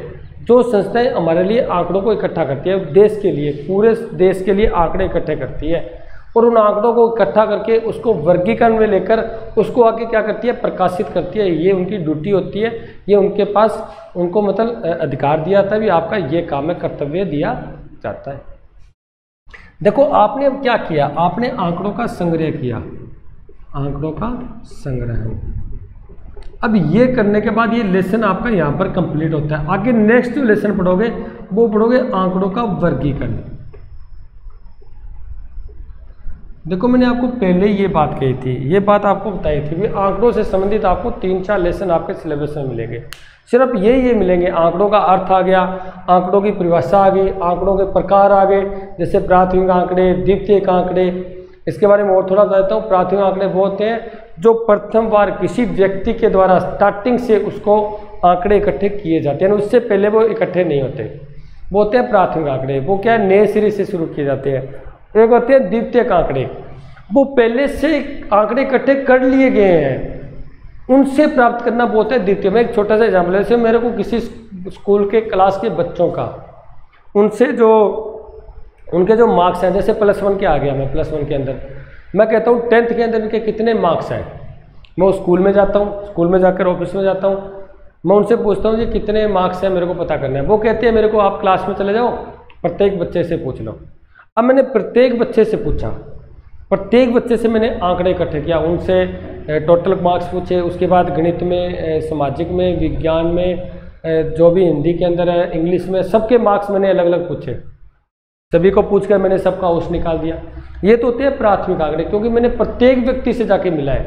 [SPEAKER 1] जो संस्थाएं हमारे लिए आंकड़ों को इकट्ठा करती है, देश के लिए, पूरे देश के लिए आंकड़े इकट्ठे करती है और उन आंकड़ों को इकट्ठा करके उसको वर्गीकरण में लेकर उसको आगे क्या करती है, प्रकाशित करती है। ये उनकी ड्यूटी होती है, ये उनके पास, उनको मतलब अधिकार दिया जाता है भी आपका ये काम है, कर्तव्य दिया जाता है। देखो आपने अब क्या किया, आपने आंकड़ों का संग्रह किया, आंकड़ों का संग्रह। अब ये करने के बाद ये लेसन आपका यहाँ पर कंप्लीट होता है। आगे नेक्स्ट जो लेसन पढ़ोगे वो पढ़ोगे आंकड़ों का वर्गीकरण। देखो मैंने आपको पहले ये बात कही थी, ये बात आपको बताई थी भी आंकड़ों से संबंधित आपको 3-4 लेसन आपके सिलेबस में मिलेंगे। सिर्फ ये मिलेंगे, आंकड़ों का अर्थ आ गया, आंकड़ों की परिभाषा आ गई, आंकड़ों के प्रकार आ गए, जैसे प्राथमिक आंकड़े, द्वितीयक आंकड़े। इसके बारे में और थोड़ा बताता हूँ। प्राथमिक आंकड़े वो होते हैं जो प्रथम बार किसी व्यक्ति के द्वारा स्टार्टिंग से उसको आंकड़े इकट्ठे किए जाते हैं, उससे पहले वो इकट्ठे नहीं होते, वो होते हैं प्राथमिक आंकड़े। वो क्या है, नए सिरे से शुरू किए जाते हैं। एक होते हैं द्वितीयक आंकड़े, वो पहले से आंकड़े इकट्ठे कर लिए गए हैं, उनसे प्राप्त करना वो होता है द्वितीय। मैं एक छोटा सा एग्जाम्पल, जैसे मेरे को किसी स्कूल के क्लास के बच्चों का, उनसे जो उनके जो मार्क्स हैं, जैसे +1 के आ गया, मैं +1 के अंदर मैं कहता हूँ 10th के अंदर इनके कितने मार्क्स हैं, मैं उस स्कूल में जाता हूँ, स्कूल में जाकर ऑफिस में जाता हूँ, मैं उनसे पूछता हूँ जी कितने मार्क्स हैं, मेरे को पता करना है। वो कहते हैं मेरे को आप क्लास में चले जाओ, प्रत्येक बच्चे से पूछ लो। अब मैंने प्रत्येक बच्चे से पूछा, प्रत्येक बच्चे से मैंने आंकड़े इकट्ठे किया, उनसे टोटल मार्क्स पूछे, उसके बाद गणित में, सामाजिक में, विज्ञान में, जो भी हिंदी के अंदर है, इंग्लिश में, सबके मार्क्स मैंने अलग अलग पूछे, सभी को पूछकर मैंने सबका औसत निकाल दिया। ये तो होते हैं प्राथमिक आंकड़े, क्योंकि मैंने प्रत्येक व्यक्ति से जाके मिला है,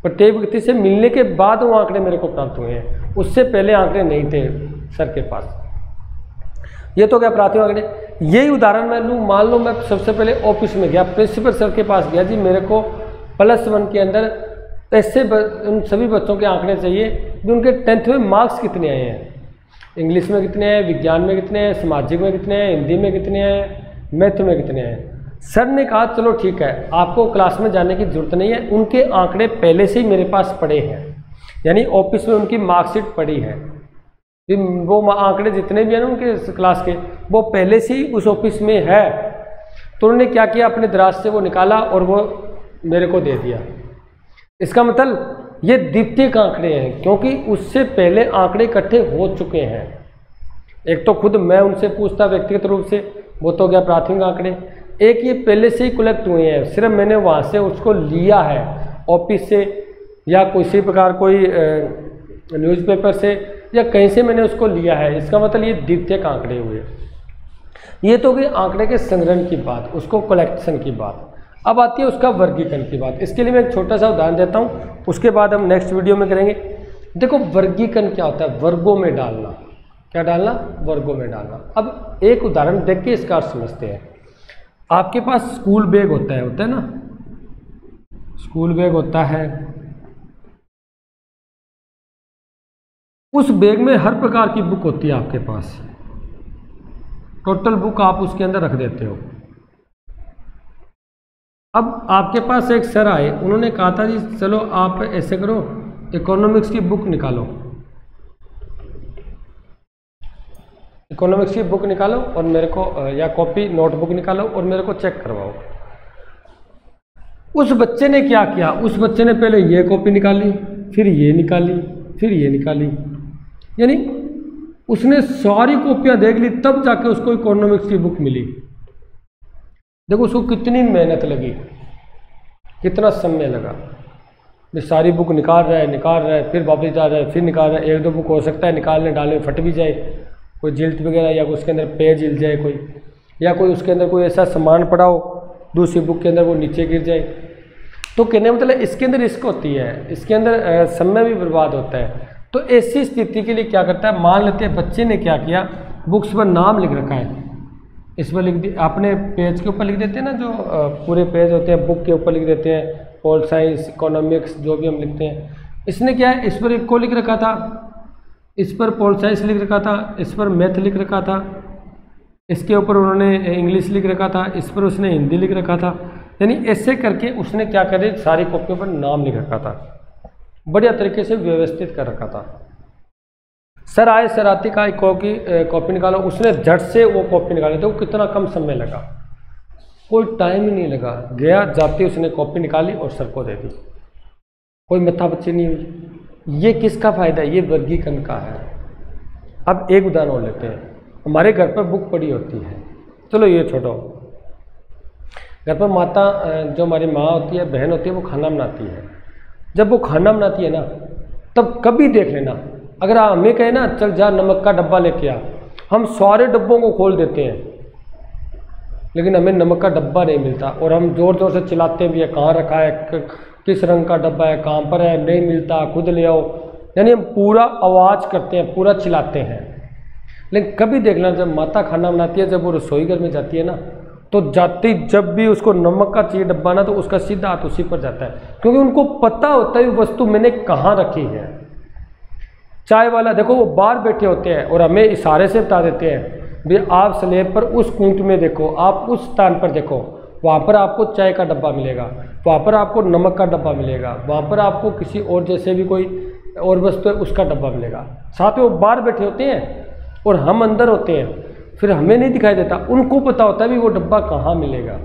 [SPEAKER 1] प्रत्येक व्यक्ति से मिलने के बाद वो आंकड़े मेरे को प्राप्त हुए हैं, उससे पहले आंकड़े नहीं थे सर के पास। ये तो क्या प्राथमिक आंकड़े। यही उदाहरण मैं लूँ, मान लो मैं सबसे पहले ऑफिस में गया, प्रिंसिपल सर के पास गया, जी मेरे को +1 के अंदर ऐसे उन सभी बच्चों के आंकड़े चाहिए जो उनके 10th में मार्क्स कितने आए हैं, इंग्लिश में कितने हैं, विज्ञान में कितने हैं, सामाजिक में कितने हैं, हिंदी में कितने हैं, मैथ में कितने हैं। सर ने कहा चलो ठीक है, आपको क्लास में जाने की जरूरत नहीं है, उनके आंकड़े पहले से ही मेरे पास पड़े हैं, यानी ऑफिस में उनकी मार्कशीट पड़ी है, वो आंकड़े जितने भी हैं ना उनके क्लास के, वो पहले से ही उस ऑफिस में है। तो उन्होंने क्या किया, अपने दराज से वो निकाला और वो मेरे को दे दिया। इसका मतलब ये द्वितीयक आंकड़े हैं, क्योंकि उससे पहले आंकड़े इकट्ठे हो चुके हैं। एक तो खुद मैं उनसे पूछता व्यक्तिगत रूप से, वो तो गया प्राथमिक आंकड़े। एक ये पहले से ही कलेक्ट हुए हैं, सिर्फ मैंने वहाँ से उसको लिया है ऑफिस से या किसी प्रकार कोई न्यूज़पेपर से या कहीं से मैंने उसको लिया है, इसका मतलब ये द्वितीयक आंकड़े हुए। ये तो गई आंकड़े के संग्रहण की बात, उसको कलेक्शन की बात। अब आती है उसका वर्गीकरण की बात। इसके लिए मैं एक छोटा सा उदाहरण देता हूँ, उसके बाद हम नेक्स्ट वीडियो में करेंगे। देखो वर्गीकरण क्या होता है, वर्गों में डालना। क्या डालना, वर्गों में डालना। अब एक उदाहरण देख के इसका अर्थ समझते हैं। आपके पास स्कूल बैग होता है ना, स्कूल बैग होता है। उस बैग में हर प्रकार की बुक होती है आपके पास, टोटल बुक आप उसके अंदर रख देते हो। अब आपके पास एक सर आए, उन्होंने कहा था जी चलो आप ऐसे करो, इकोनॉमिक्स की बुक निकालो, इकोनॉमिक्स की बुक निकालो और मेरे को, या कॉपी नोटबुक निकालो और मेरे को चेक करवाओ। उस बच्चे ने क्या किया, उस बच्चे ने पहले ये कॉपी निकाली, फिर ये निकाली, फिर ये निकाली, यानी उसने सारी कॉपियां देख ली, तब जाके उसको इकोनॉमिक्स की बुक मिली। देखो उसको कितनी मेहनत लगी, कितना समय लगा। ये सारी बुक निकाल रहा है, फिर वापस जा रहा है, फिर निकाल रहा है। एक दो बुक हो सकता है निकालने डालने फट भी जाए, कोई जिल्ट वगैरह, या उसके अंदर पेज हिल जाए कोई, या कोई उसके अंदर कोई ऐसा सामान पड़ा हो दूसरी बुक के अंदर, वो नीचे गिर जाए। तो कहने मतलब इसके अंदर रिस्क होती है, इसके अंदर समय भी बर्बाद होता है। तो ऐसी स्थिति के लिए क्या करता है, मान लेते हैं बच्चे ने क्या किया, बुक्स पर नाम लिख रखा है, इस पर लिख दिया, अपने पेज के ऊपर लिख देते हैं ना, जो पूरे पेज होते हैं बुक के ऊपर लिख देते हैं, पोल साइंस, इकोनॉमिक्स, जो भी हम लिखते हैं। इसने क्या है, इस पर एक को लिख रखा था, इस पर पोल साइंस लिख रखा था, इस पर मैथ लिख रखा था, इसके ऊपर उन्होंने इंग्लिश लिख रखा था, इस पर उसने हिंदी लिख रखा था। यानी ऐसे करके उसने क्या करे, सारी कॉपियों पर नाम लिख रखा था, बढ़िया तरीके से व्यवस्थित कर रखा था। सर आए, सर आती का कॉपी निकालो, उसने झट से वो कॉपी निकाली, तो कितना कम समय लगा, कोई टाइम ही नहीं लगा, गया जाते उसने कॉपी निकाली और सर को दे दी, कोई मत्थापच्ची नहीं हुई। ये किसका फायदा है, ये वर्गीकरण का है। अब एक उदाहरण और लेते हैं। हमारे घर पर बुक पड़ी होती है, चलो ये छोड़ो, घर पर माता, जो हमारी माँ होती है, बहन होती है, वो खाना बनाती है। जब वो खाना बनाती है ना, तब कभी देख लेना, अगर हमें कहे ना चल जा नमक का डब्बा लेके आ, हम सारे डब्बों को खोल देते हैं, लेकिन हमें नमक का डब्बा नहीं मिलता, और हम जोर जोर से चिल्लाते भी है, कहाँ रखा है, किस रंग का डब्बा है, कहाँ पर है, नहीं मिलता, खुद ले आओ। यानी हम पूरा आवाज़ करते हैं, पूरा चिल्लाते हैं। लेकिन कभी देखना, जब माता खाना बनाती है, जब वो रसोई घर में जाती है ना, तो जाते जब भी उसको नमक का चाहिए डब्बा ना, तो उसका सीधा हाथ उसी पर जाता है, क्योंकि उनको पता होता है वस्तु मैंने कहाँ रखी है। चाय वाला देखो, वो बाहर बैठे होते हैं और हमें इशारे से बता देते हैं, भाई आप स्लेब पर उस कूट में देखो, आप उस स्थान पर देखो, वहाँ पर आपको चाय का डब्बा मिलेगा, वहाँ पर आपको नमक का डब्बा मिलेगा, वहाँ पर आपको किसी और जैसे भी कोई और वस्तु है उसका डब्बा मिलेगा। साथ में वो बाहर बैठे होते हैं और हम अंदर होते हैं, फिर हमें नहीं दिखाई देता, उनको पता होता है भी वो डब्बा कहाँ मिलेगा।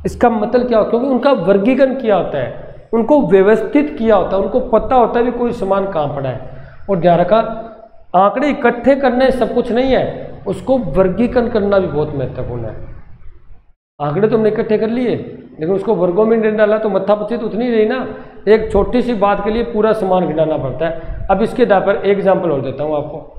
[SPEAKER 1] इसका मतलब क्या हो, क्योंकि उनका वर्गीकरण किया होता है, उनको व्यवस्थित किया होता है, उनको पता होता है भी कोई सामान कहाँ पड़ा है। और ध्यान रखा, आंकड़े इकट्ठे करने सब कुछ नहीं है, उसको वर्गीकरण करना भी बहुत महत्वपूर्ण है। आंकड़े तुमने इकट्ठे कर लिए, लेकिन उसको वर्गों में नहीं डाला तो मत्थापच्ची तो उतनी रही ना। एक छोटी सी बात के लिए पूरा सामान गिनाना पड़ता है। अब इसके आधार पर एक एग्जाम्पल और देता हूँ आपको।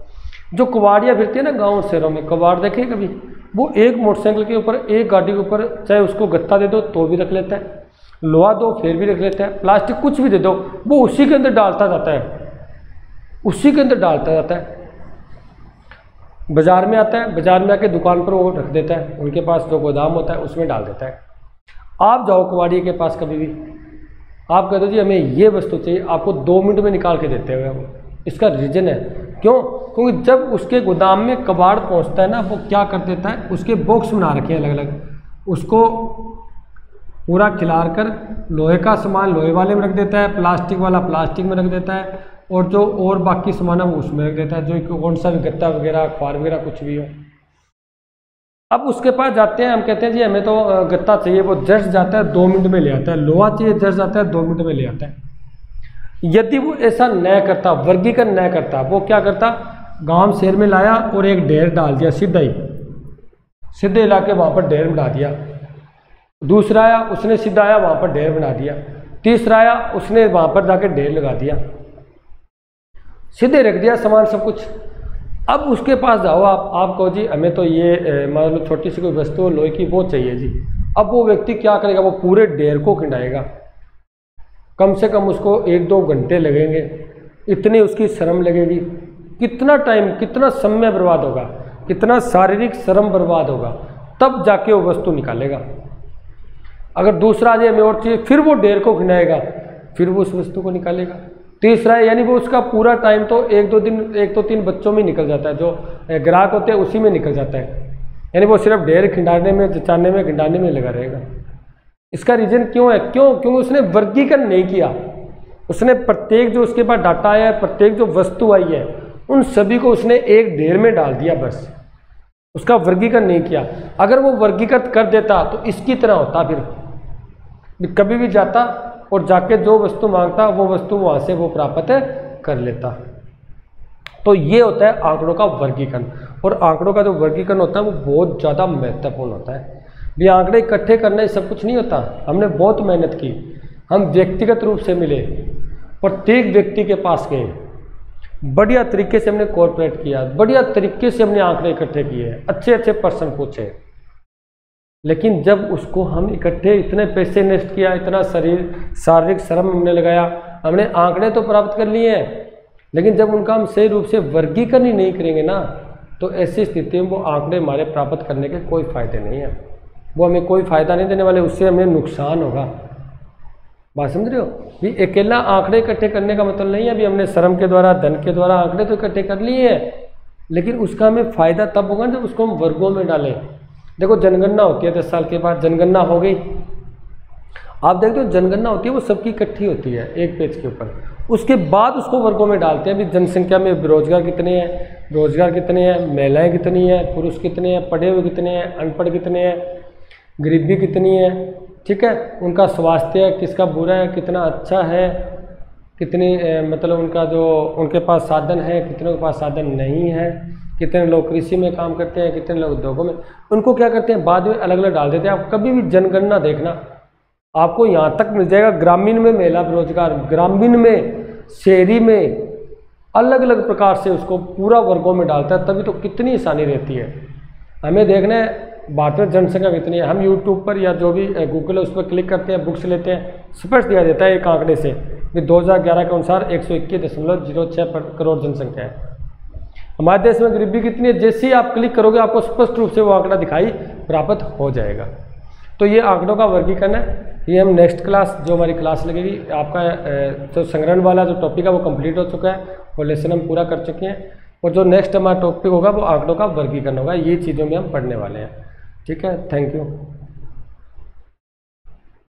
[SPEAKER 1] जो कबाड़ियाँ फिरती है ना गाँव शहरों में, कबाड़ देखे कभी, वो एक मोटरसाइकिल के ऊपर, एक गाड़ी के ऊपर, चाहे उसको गत्ता दे दो तो भी रख लेता है, लोहा दो फिर भी रख लेता है, प्लास्टिक कुछ भी दे दो वो उसी के अंदर डालता जाता है, उसी के अंदर डालता जाता है। बाजार में आता है, बाजार में आके दुकान पर वो रख देता है, उनके पास जो गोदाम होता है उसमें डाल देता है। आप जाओ कबाड़ी के पास कभी भी, आप कहते हो जी हमें ये वस्तु चाहिए, आपको 2 मिनट में निकाल के देते हुए वो। इसका रीज़न है क्यों, क्योंकि जब उसके गोदाम में कबाड़ पहुंचता है ना, वो क्या कर देता है, उसके बॉक्स बना रखे हैं अलग अलग, उसको पूरा खिलार कर लोहे का सामान लोहे वाले में रख देता है, प्लास्टिक वाला प्लास्टिक में रख देता है, और जो और बाकी सामान है वो उसमें रख देता है, जो कौन सा भी गत्ता वगैरह अखबार वगैरह कुछ भी हो। अब उसके पास जाते हैं, हम कहते हैं जी हमें तो गत्ता चाहिए, वो जर्स जाता है 2 मिनट में ले आता है, लोहा चाहिए जर्स जाता है 2 मिनट में ले आता है। यदि वो ऐसा न करता, वर्गीकरण न करता, वो क्या करता, गांव शहर में लाया और एक ढेर डाल दिया, सीधा ही सीधे इलाके वहाँ पर ढेर बना दिया। दूसरा आया, उसने सीधा आया वहाँ पर ढेर बना दिया। तीसरा आया, उसने वहाँ पर जाकर ढेर लगा दिया। सीधे रख दिया सामान सब कुछ। अब उसके पास जाओ आप कहो जी हमें तो ये मान लो छोटी सी कोई वस्तु हो लोहे की वो चाहिए जी। अब वो व्यक्ति क्या करेगा, वो पूरे ढेर को खिंडाएगा, कम से कम उसको 1-2 घंटे लगेंगे, इतनी उसकी श्रम लगेगी, कितना टाइम कितना समय बर्बाद होगा, कितना शारीरिक श्रम बर्बाद होगा, तब जाके वो वस्तु निकालेगा। अगर दूसरा आज हमें और चाहिए, फिर वो ढेर को खिंडाएगा, फिर वो उस वस्तु को निकालेगा। तीसरा है, यानी वो उसका पूरा टाइम तो 1-2 दिन 1-3 बच्चों में निकल जाता है, जो ग्राहक होते हैं उसी में निकल जाता है, यानी वो सिर्फ ढेर खिंडाने में, जचाने में, खिंडाने में लगा रहेगा। इसका रीजन क्यों है, क्योंकि उसने वर्गीकरण नहीं किया। उसने प्रत्येक जो उसके पास डाटा आया है, प्रत्येक जो वस्तु आई है, उन सभी को उसने एक ढेर में डाल दिया, बस उसका वर्गीकरण नहीं किया। अगर वो वर्गीकृत कर देता तो इसकी तरह होता, फिर कभी भी जाता और जाके जो वस्तु मांगता वो वस्तु वहाँ से वो प्राप्त कर लेता। तो ये होता है आंकड़ों का वर्गीकरण। और आंकड़ों का जो वर्गीकरण होता है वो बहुत ज़्यादा महत्वपूर्ण होता है। भी आंकड़े इकट्ठे करना ही सब कुछ नहीं होता। हमने बहुत मेहनत की, हम व्यक्तिगत रूप से मिले, प्रत्येक व्यक्ति के पास गए, बढ़िया तरीके से हमने कोऑपरेट किया, बढ़िया तरीके से हमने आंकड़े इकट्ठे किए, अच्छे अच्छे प्रश्न पूछे। लेकिन जब उसको हम इकट्ठे इतने पैसे इन्वेस्ट किया, इतना शारीरिक श्रम हमने लगाया, हमने आंकड़े तो प्राप्त कर लिए हैं, लेकिन जब उनका हम सही रूप से वर्गीकरण ही नहीं करेंगे ना, तो ऐसी स्थिति में वो आंकड़े हमारे प्राप्त करने के कोई फायदे नहीं है, वो हमें कोई फायदा नहीं देने वाले, उससे हमें नुकसान होगा। बात समझ रहे हो? भी अकेला आंकड़े इकट्ठे करने का मतलब नहीं है अभी हमने श्रम के द्वारा, धन के द्वारा आंकड़े तो इकट्ठे कर लिए हैं, लेकिन उसका हमें फायदा तब होगा जब उसको हम वर्गों में डालें। देखो जनगणना होती है, 10 साल के बाद जनगणना हो गई, आप देखते हो जनगणना होती है वो सबकी इकट्ठी होती है एक पेज के ऊपर, उसके बाद उसको वर्गों में डालते हैं। अभी जनसंख्या में बेरोजगार कितने हैं, रोजगार कितने हैं, महिलाएं कितनी हैं, पुरुष कितने हैं, पढ़े हुए कितने हैं, अनपढ़ कितने हैं, गरीबी कितनी है, ठीक है, उनका स्वास्थ्य किसका बुरा है, कितना अच्छा है, कितनी मतलब उनका जो उनके पास साधन है, कितनों के पास साधन नहीं है, कितने लोग कृषि में काम करते हैं, कितने लोग उद्योगों में, उनको क्या करते हैं बाद में अलग अलग डाल देते हैं। आप कभी भी जनगणना देखना, आपको यहाँ तक मिल जाएगा, ग्रामीण में महिला बेरोजगार, ग्रामीण में, शहरी में, अलग अलग प्रकार से उसको पूरा वर्गों में डालता है, तभी तो कितनी आसानी रहती है। हमें देखना है भारत में जनसंख्या कितनी है, हम यूट्यूब पर या जो भी गूगल है उस पर क्लिक करते हैं, बुक्स लेते हैं, स्पष्ट दिया देता है एक आंकड़े से कि 2011 के अनुसार 121.06 करोड़ जनसंख्या है। हमारे देश में गरीबी कितनी है, जैसे ही आप क्लिक करोगे आपको स्पष्ट रूप से वो आंकड़ा दिखाई प्राप्त हो जाएगा। तो ये आंकड़ों का वर्गीकरण है। ये हम नेक्स्ट क्लास जो हमारी क्लास लगेगी, आपका जो संग्रहण वाला जो टॉपिक है वो कंप्लीट हो चुका है और लेसन हम पूरा कर चुके हैं, और जो नेक्स्ट हमारा टॉपिक होगा वो आंकड़ों का वर्गीकरण होगा। ये चीज़ों में हम पढ़ने वाले हैं। ठीक है, थैंक यू।